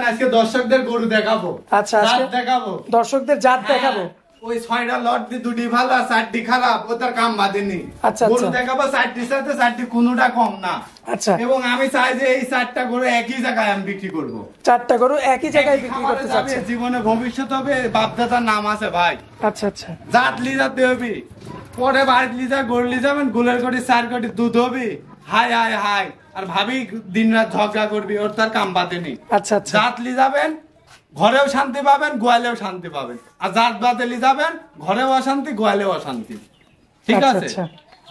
আজকে দর্শকদের গরু দেখাবো। আচ্ছা, দেখাবো দর্শকদের জাত দেখাবো। ওই 6টা লট দিয়ে 2টি ভালো 4টি খারাপ, ও তার কাম বাঁধেনি। গরু দেখাবো 4টির সাথে 4টি কোনোটা কম না। আচ্ছা, এবং আমি চাই যে এই 4টা গরু একই জায়গায় আমি বিক্রি করব। 4টা গরু একই জায়গায় বিক্রি করতে চাচ্ছেন? জীবনে ভবিষ্যৎ হবে, বাপদাদার নাম আছে ভাই। আচ্ছা আচ্ছা, জাত লিজাতে হবে, পরে বাড়ি লিজা গরু লিজাবেন, গুলের কোটি 4 কোটি দুধ হবে। হাই হাই হাই, আর ভাবি দিন রাত ঝগড়া করবি, ওর তার কাম বাঁধেনি। আচ্ছা আচ্ছা, জাত লিজাবেন, ঘরেও শান্তি পাবেন, গোয়ালেও শান্তি পাবেন। আর জাত বাদে যাবেন, ঘরেও অশান্তি, গোয়ালেও অশান্তি। ঠিক আছে?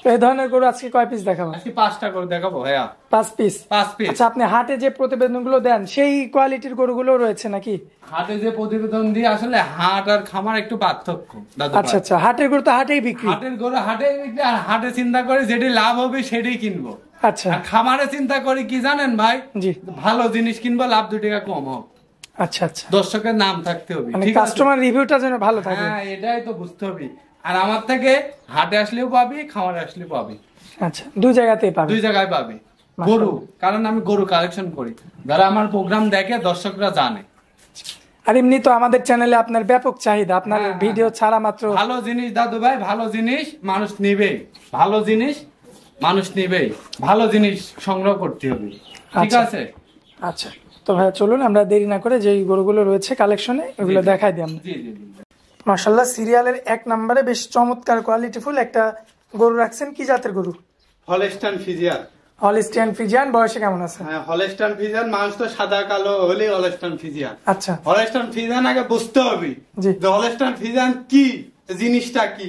তো এই ধরনের গরু আজকে কয় পিস দেখাবো? আজকে 5টা করে দেখাবো ভাইয়া। 5 পিস? 5 পিস। আচ্ছা, আপনি হাটে যে প্রতিবেদনগুলো দেন সেই কোয়ালিটির গরুগুলো রয়েছে নাকি? হাটে যে প্রতিবেদন দিয়ে আসলে হাট আর খামার একটু পার্থক্য দাদু। আচ্ছা আচ্ছা, হাটের গরু তো হাটেই বিক্রি। হাটের গরু হাটেই বিক্রি, আর হাটে চিন্তা করে যেটি লাভ হবে সেটাই কিনবো। আচ্ছা, আর খামারে চিন্তা করি কি জানেন ভাই? জি, ভালো জিনিস কিনবো, লাভ 2 টাকা কম হোক। আচ্ছা আচ্ছা, দর্শকের নাম থাকতে হবে, মানে ঠিক আছে? কাস্টমার রিভিউটা যেন ভালো থাকে। হ্যাঁ, এটাই তো বুঝতে হবে। আর আমার থেকে হাটে আসলেও পাবি, খামারে আসলেও পাবি। আচ্ছা, দুই জায়গাতেই পাবে? দুই জায়গায় পাবি গরু, কারণ আমি গরু কালেকশন করি। যারা আমার প্রোগ্রাম দেখে দর্শকরা জানে। আর এমনি তো আমাদের চ্যানেলে আপনার ব্যাপক চাহিদা, আপনার ভিডিও ছাড়া মাত্র। ভালো জিনিস দাদু ভাই, ভালো জিনিস মানুষ নিবেই, ভালো জিনিস মানুষ নিবেই, ভালো জিনিস সংগ্রহ করতে হবে, ঠিক আছে? আচ্ছা, তো ভাই চলুন আমরা দেরি না করে যে গরুগুলো রয়েছে কালেকশনে ওগুলো দেখাই দিই আমরা। জি জি জি। মাশাআল্লাহ, সিরিয়ালের 1 নম্বরে বেশ চমৎকার কোয়ালিটিফুল একটা গরু রাখছেন। কি জাতের গরু? Holstein Friesian. Holstein Friesian. বয়সে কেমন আছে? হ্যাঁ, হলস্টাইন ফ্রিজিয়ান। মানুষ তো সাদা কালো হলেই হলস্টাইন ফ্রিজিয়ান। আচ্ছা, হলস্টাইন ফ্রিজিয়ান আগে বুঝতে হবে জি, যে হলস্টাইন ফ্রিজিয়ান কি জিনিসটা কি।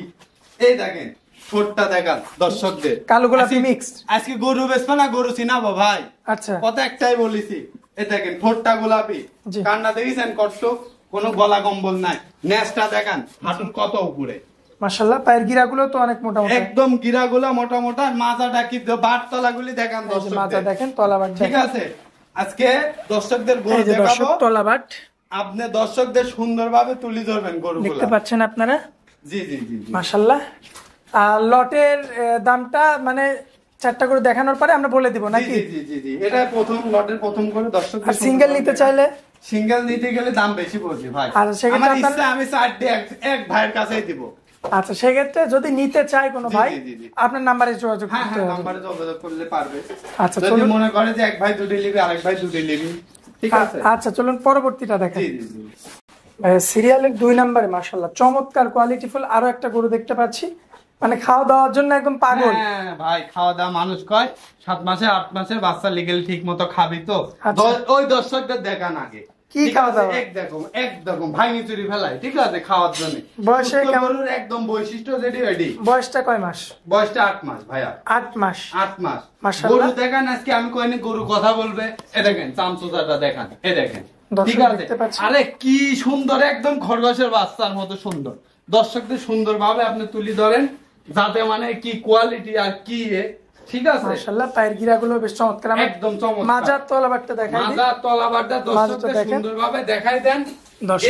এই দেখেন ঠোঁটটা দেখান দর্শকদের, কালো গোলাপি মিক্স। আজকে গরু বেচবো না, গরু চিনাবো ভাই। আচ্ছা, কথা একটাই বলেছি, এই দেখেন ঠোঁটটা গোলাপি, কান্না দেখেছেন কষ্ট, কোনো গলা কম্বল নাই। নেসটা দেখান, হাঁটুর কত উপরে। মাশাআল্লাহ, পায়ের গিরাগুলো তো অনেক মোটা মোটা, একদম গিরাগুলো মোটা মোটা। মাজাটা কি বাট তলাগুলি দেখান দর্শকদের, মাজা দেখেন, তলাবাট। ঠিক আছে? আজকে দর্শকদের গরু দেখাবো, তলাবাট আপনি দর্শকদের সুন্দরভাবে তুলে ধরবেন গরুগুলো, দেখতে পাচ্ছেন আপনারা। জি জি জি। মাশাআল্লাহ। আর লটের দামটা মানে 4টা করে দেখানোর পরে আমরা বলে দিব নাকি? জি জি জি জি, এটা প্রথম লটের প্রথম করে দর্শকদের। আর সিঙ্গেল নিতে চাইলে? সিঙ্গেল নিতে গেলে দাম বেশি পড়বে ভাই। আর সেক্ষেত্রে আমার ইচ্ছা আমি 4টি এক ভাইয়ের কাছেই দিব। আচ্ছা, সেক্ষেত্রে যদি নিতে চায় কোনো ভাই, আপনার নাম্বারে যোগাযোগ করতে হবে। হ্যাঁ, নাম্বারে যোগাযোগ করলে পারবে। আচ্ছা, যদি মনে করে যে এক ভাই দুটি নিবি, আরেক ভাই দুটি নিবি, ঠিক আছে? আচ্ছা, চলুন পরবর্তীটা দেখেন। জি জি জি। সিরিয়ালের 2 নম্বরে মাশাআল্লাহ চমৎকার কোয়ালিটিফুল আরো একটা গরু দেখতে পাচ্ছি, মানে খাওয়া দাওয়ার জন্য একদম পাগল। হ্যাঁ ভাই, খাওয়া দাওয়া মানুষ কয় 7 মাসে 8 মাসের বাচ্চা লিগেল ঠিক মতো খাবি তো। ওই দর্শকদের দেখান আগে কি খাওয়া দাওয়া। একদম ভাঙি চুরি ফেলাই, ঠিক আছে? খাওয়ার জন্য বয়সে গরুর একদম বৈশিষ্ট্য যেটি রেডি। বয়সটা কয় মাস? বয়সটা 8 মাস ভাইয়া। 8 মাস? 8 মাস। মাশাআল্লাহ, গরু দেখান আজকে আমি কইনি গরু কথা বলবে। এ দেখেন চামচুদাটা দেখান, এ দেখেন, ঠিক আছে? আরে কি সুন্দর, একদম খরগোশের বাচ্চার মতো সুন্দর। দর্শকদের সুন্দরভাবে আপনি তুলি ধরেন, যাতে মানে কি কোয়ালিটি আর কি, ঠিক আছে? মাশাআল্লাহ, পায়ের গিরাগুলো বেশ চমৎকার, একদম চমৎকার। মাজার তলাবাটটা দেখাই দিন। মাজার তলাবাটটা দর্শকদের সুন্দরভাবে দেখাই দেন।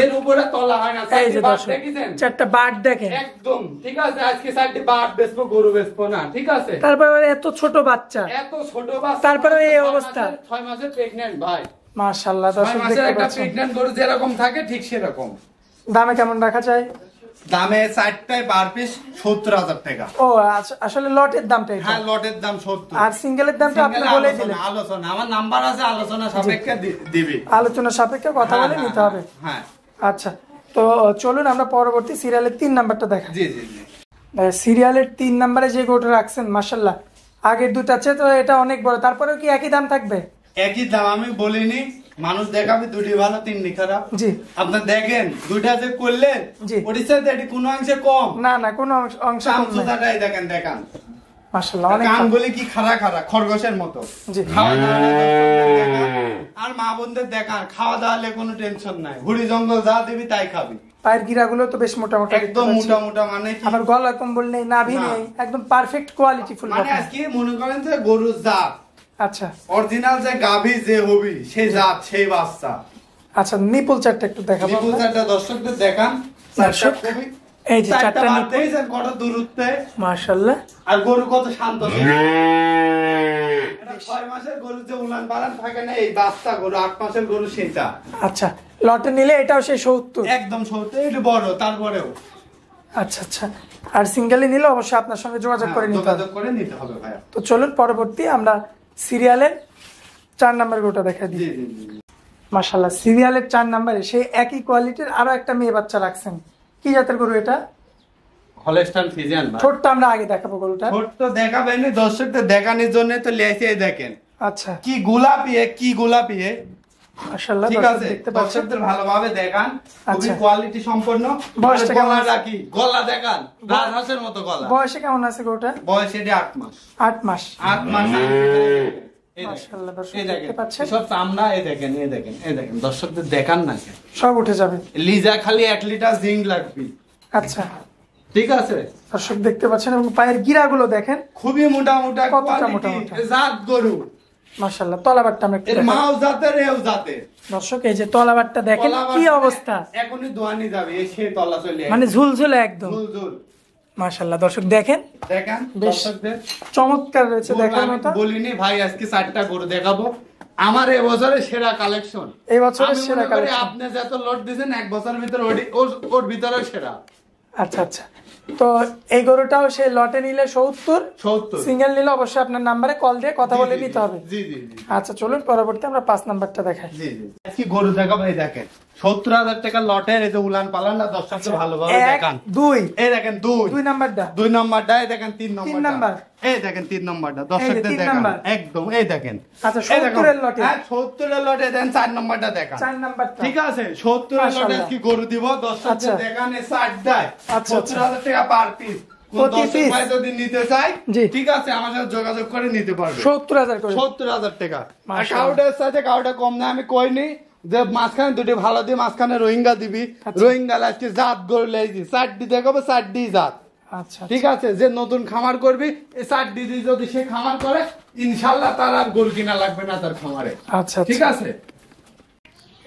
এর উপরে তলা হয় না, এই যে দর্শক 4টা বাট দেখেন, একদম ঠিক আছে? আজকে 4টি বাট বেচবো, গরু বেচবো না, ঠিক আছে? তারপরে এত ছোট বাচ্চা, তারপরে এই অবস্থা। 6 মাসের প্রেগন্যান্ট ভাই। মাশাআল্লাহ, দর্শক দেখতে পাচ্ছেন প্রেগন্যান্ট গরু যেরকম থাকে ঠিক সেরকম। দামে কেমন রাখা যায়? দামে 4টায় পার পিস 70,000 টাকা। ও আসলে লটের দামটা এটা? হ্যাঁ, লটের দাম 70। আর সিঙ্গেলের দামটা আপনি বলে দিলেন। আলোচনা, আমার নাম্বার আছে, আলোচনা সাপেক্ষে দিবে। আলোচনা সাপেক্ষে কথা বলে নিতে হবে। হ্যাঁ, আচ্ছা, তো চলুন আমরা পরবর্তী সিরিয়ালের 3 নাম্বারটা দেখাই। জি জি জি। সিরিয়ালের 3 নাম্বারে যে গরুটা রাখছেন মাশাআল্লাহ, আগের দুটো আছে তো এটা অনেক বড়, তারপরেও কি একই দাম থাকবে? একই দাম আমি বলিনি, মানুষ দেখাবে 2টি ভালো 3টি খারাপ। জি, আপনি দেখেন 2টা যে করলেন, ওটির সাথে এটি কোনো অংশে কম না না, কোনো অংশ কম না। চামচুদাটাই দেখেন, দেখান মাশাআল্লাহ, অনেক কানগুলি কি খাড়া খাড়া খরগোশের মতো। জি, খাওয়া দাওয়া আর মা বোনদের দেখান, খাওয়া দাওয়ালে কোনো টেনশন নাই, হুড়ি জঙ্গল যা দিবি তাই খাবি। পায়ের গিরাগুলো তো বেশ মোটা মোটা, একদম মোটা মোটা, মানে আবার গলা কম্বল নেই, নাভি নেই, একদম পারফেক্ট কোয়ালিটি ফুল। মানে আজকে মনে করেন যে গরুর জাত, আচ্ছা, অরিজিনাল যে গাভী যে হবি সেই জাত, সেই বাচ্চা। আচ্ছা, নিপুল চারটা একটু দেখাবো। নিপুল চারটা দর্শকদের দেখান। এই যে চারটা চারটা বাদ নিপুল দিয়েছেন কত দূরত্বে, মাশাআল্লাহ। আর গরু কত শান্ত। এটা 6 মাসের গরু যে উলান পালান থাকে না, এই বাচ্চা গরু 8 মাসের গরু সেটা। আচ্ছা, লটে নিলে এটাও সেই 70? একদম 70, একটু বড় তারপরেও। আচ্ছা আচ্ছা, আর সিঙ্গেলি নিলে অবশ্যই আপনার সঙ্গে যোগাযোগ করে নিতে হবে। যোগাযোগ করে নিতে হবে ভাইয়া। তো চলুন পরবর্তী আমরা সিরিয়ালের 4 নাম্বার গরুটা দেখা দিই। জি জি জি। মাশাআল্লাহ, সিরিয়ালের 4 নাম্বারে সেই একই কোয়ালিটির আরো একটা মেয়ে বাচ্চা রাখছেন। কি জাতের গরু এটা? হলস্টাইন ফ্রিজিয়ান ভাই। ছোটটা আমরা আগে দেখাবো গরুটা। ছোট তো দেখাবেন না, দর্শকদের দেখানোর জন্য তো লেসে দেখেন আচ্ছা, কি গোলাপি, কি গোলাপি। মাশাআল্লাহ, ঠিক দর্শক আছে, দেখতে পাচ্ছেন। দর্শকদের ভালোভাবে দেখান, খুবই আচ্ছা। কোয়ালিটি সম্পন্ন। বয়সটা কেমন গলা আছে? রাখি, গলা দেখান রাজহাঁসের মতো গলা। বয়সে কেমন আছে গরুটা? বয়স এটি 8 মাস। 8 মাস। 8 মাস। মাশাআল্লাহ, দর্শক এই দেখতে দেখেন পাচ্ছেন। সব চামড়া, এই দেখেন, এই দেখেন, এই দেখেন, দর্শকদের দেখান না কেন? সব উঠে যাবে। লিজা খালি 1 লিটার জিঙ্ক লাগবে। আচ্ছা, ঠিক আছে, দর্শক দেখতে পাচ্ছেন, এবং পায়ের গিরাগুলো দেখেন খুবই মোটা মোটা কতটা মোটা কোয়ালিটি মোটা। জাত গরু। মাশাআল্লাহ। তলাবারটা আমরা একটু এর দেখাই। মাও জাতের, এও জাতের। দর্শক এই যে তলাবারটা দেখেন কি অবস্থা, এখনই দোয়ানি যাবে, এই সে তলা চলে মানে ঝুলঝুলে একদম। ঝুল ঝুল। মাশাআল্লাহ, দর্শক দেখেন দেখেন বেশ দর্শকদের। চমৎকার রয়েছে দেখার আমি মতো। বলিনি ভাই আজকে 4টা গরু দেখাবো, আমার এবছরের সেরা কালেকশন। এই বছরের সেরা কালেকশন। আপনি যত লোড দিয়েছেন 1 বছরের ভিতরে ওর ভিতরে সেরা। আচ্ছা আচ্ছা, তো এই গরুটাও সেই লটে নিলে 70, 70। সিঙ্গেল নিলে অবশ্যই আপনার নাম্বারে কল দিয়ে কথা বলে জি, নিতে হবে। জি জি জি আচ্ছা চলুন পরবর্তী আমরা 5 নাম্বারটা দেখাই। জি জি। আজকে গরু দেখাবো, এই দেখেন 70,000 টাকা লটের, এই যে উলান পালান না, দর্শকদের ভালোভাবে 1, দেখান। 2, এই দেখেন 2 নাম্বারটা। 2 নম্বরটা, এই দেখেন 3 তিন নাম্বার। এই দেখেন 3 নম্বরটা, দর্শকদের তিন দেখান নাম্বার। একদম। এই দেখেন, আচ্ছা, এই দেখুন, 70 এর লটে। হ্যাঁ 70 এর লটে দেন 4 নম্বরটা দেখান। 4 নাম্বারটা। ঠিক আছে, 70 এর লটে মাশাআল্লাহ। আজকে গরু দিব, দর্শকদের আচ্ছা। দেখান। এই 60 দেয়, আচ্ছা, 70,000 টাকা পার পিস। কোন প্রতি দর্শক piece? ভাই যদি নিতে চায়, জি। ঠিক আছে, আমার সাথে যোগাযোগ করে নিতে পারবে। 70,000 করে। 70,000 টাকা। আর মাশাআল্লাহ। কাউডের সাথে কাউটা কম না, আমি কইনি যে মাঝখানে দুটি ভালো দিয়ে মাঝখানে রোহিঙ্গা দিবি। আচ্ছা। রোহিঙ্গা আজকে জাত গরু লেগেছি, 4ডি দেখাবো, 4ডি জাত। আচ্ছা ঠিক আছে, যে নতুন খামার করবি, এই 4ডি দিয়ে যদি সে খামার করে, ইনশাল্লাহ তার আর গরু কিনা লাগবে না তার খামারে। আচ্ছা, ঠিক আছে।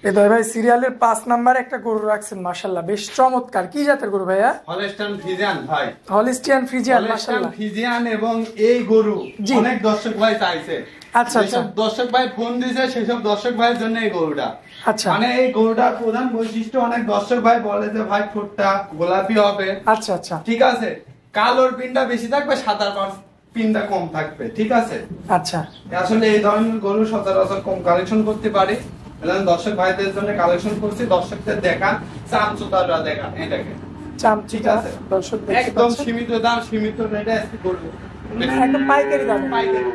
হৃদয় ভাই সিরিয়ালের 5 নাম্বারে একটা গরু রাখছেন, মাশাআল্লাহ বেশ চমৎকার। কি জাতের গরু ভাইয়া? হলস্টাইন ফ্রিজিয়ান ভাই। হলিস্টিয়ান ফ্রিজিয়ান, হলস্টাইন মাশাআল্লাহ। ফ্রিজিয়ান, এবং এই গরু জি। অনেক দর্শক ভাই চাইছে। আচ্ছা, যেসব আচ্ছা। দর্শক ভাই ফোন দিয়েছে, সেসব দর্শক ভাইয়ের জন্য এই গরুটা। আচ্ছা। মানে এই গরুটার প্রধান বৈশিষ্ট্য, অনেক দর্শক ভাই বলে যে ভাই ঠোঁটটা গোলাপি হবে। আচ্ছা আচ্ছা ঠিক আছে, কালোর পিনটা বেশি থাকবে, সাদার পিনটা কম থাকবে। ঠিক আছে, আচ্ছা। আসলে এই ধরনের গরু সচরাচর কম কালেকশন করতে পারি, দর্শক ভাইদের জন্য কালেকশন করছি। দর্শকদের দেখান, চামচুতাররা দেখান, এই দেখেন। ঠিক আছে, দর্শক দেখতে একদম পাচ্ছেন। সীমিত দাম, সীমিত রেটে আজকে করবো। একদম পাইকারি দামে। পাইকারি।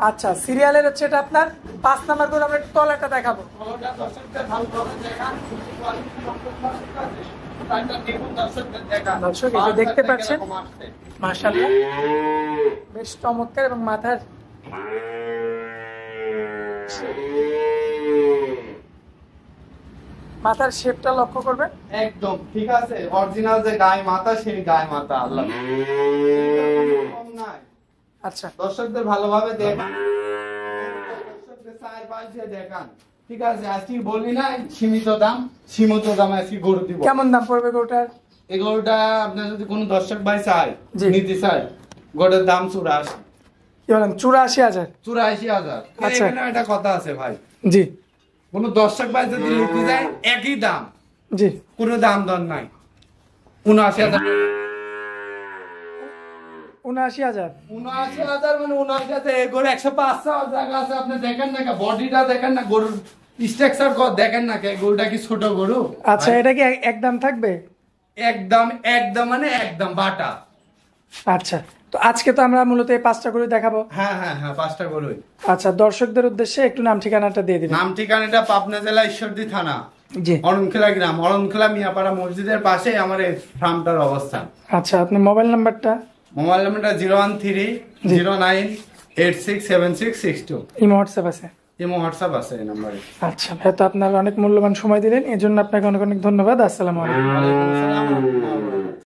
আচ্ছা, সিরিয়ালের হচ্ছে এটা আপনার 5 নাম্বার করে আমরা একটু তলাটা দেখাবো। ফলোটা দর্শকদের ভালোভাবে দেখান, কোয়ালিটি সম্পন্ন, ঠিক আছে? তারটা দেখুন, দর্শকদের দেখান। দর্শক, এটা দেখতে পাচ্ছেন। এরকম আসছে। মাশাআল্লাহ বেশ চমৎকার, এবং মাথার শেপটা লক্ষ্য করবেন। একদম ঠিক আছে, অরিজিনাল যে গায়ে মাথা, সেই গায়ে মাথা আল্লাহ কম নাই। আচ্ছা, দর্শকদের ভালোভাবে দেখান, দর্শকদের চায়ের পাশ দিয়ে দেখান। ঠিক আছে, আজকে বলি না সীমিত দাম, সীমিত দামে আজকে গরু দিব। কেমন দাম পড়বে গরুটার? এই গরুটা আপনার যদি কোনো দর্শক ভাই চায়, জি। নিতে চায়, গরুর দাম 84। কি বলেন, 84,000? 84,000। আচ্ছা। এখানে একটা কথা আছে ভাই, জি কোন দর্শক ভাই যদি নিতে যায়, একই দাম, জি। কোনো দাম দর নাই। 79,000। 79,000? 79,000 মানে 79,000, এই গরু 105 জায়গা আছে, আপনি দেখেন না, বডিটা দেখেন না, গরুর স্ট্রাকচার দেখেন না, গরুটা কি ছোট গরু? আচ্ছা, এটা কি একদম থাকবে? একদম, একদম মানে একদম বাটা। আচ্ছা, তো আজকে তো আমরা মূলত এই 5টা গরু দেখাবো। হ্যাঁ হ্যাঁ হ্যাঁ, 5টা গরুই। আচ্ছা, দর্শকদের উদ্দেশ্যে একটু নাম ঠিকানাটা দিয়ে দিবেন। নাম ঠিকানাটা পাবনা জেলা ঈশ্বরদী থানা, জি। অরণখোলা গ্রাম, অরণখোলা মিয়াপাড়া মসজিদের পাশে আমার এই ফার্মটার অবস্থান। আচ্ছা, আপনি মোবাইল নাম্বারটা? মোবাইল নাম্বারটা 01309867662। ইমো হোয়াটসঅ্যাপ আছে? ইমো হোয়াটসঅ্যাপ আছে এই নাম্বারে। আচ্ছা ভাই, তো আপনার অনেক মূল্যবান সময় দিলেন, এর জন্য আপনাকে অনেক অনেক ধন্যবাদ। আসসালামু আলাইকুম। ওয়ালাইকুম আসসালাম।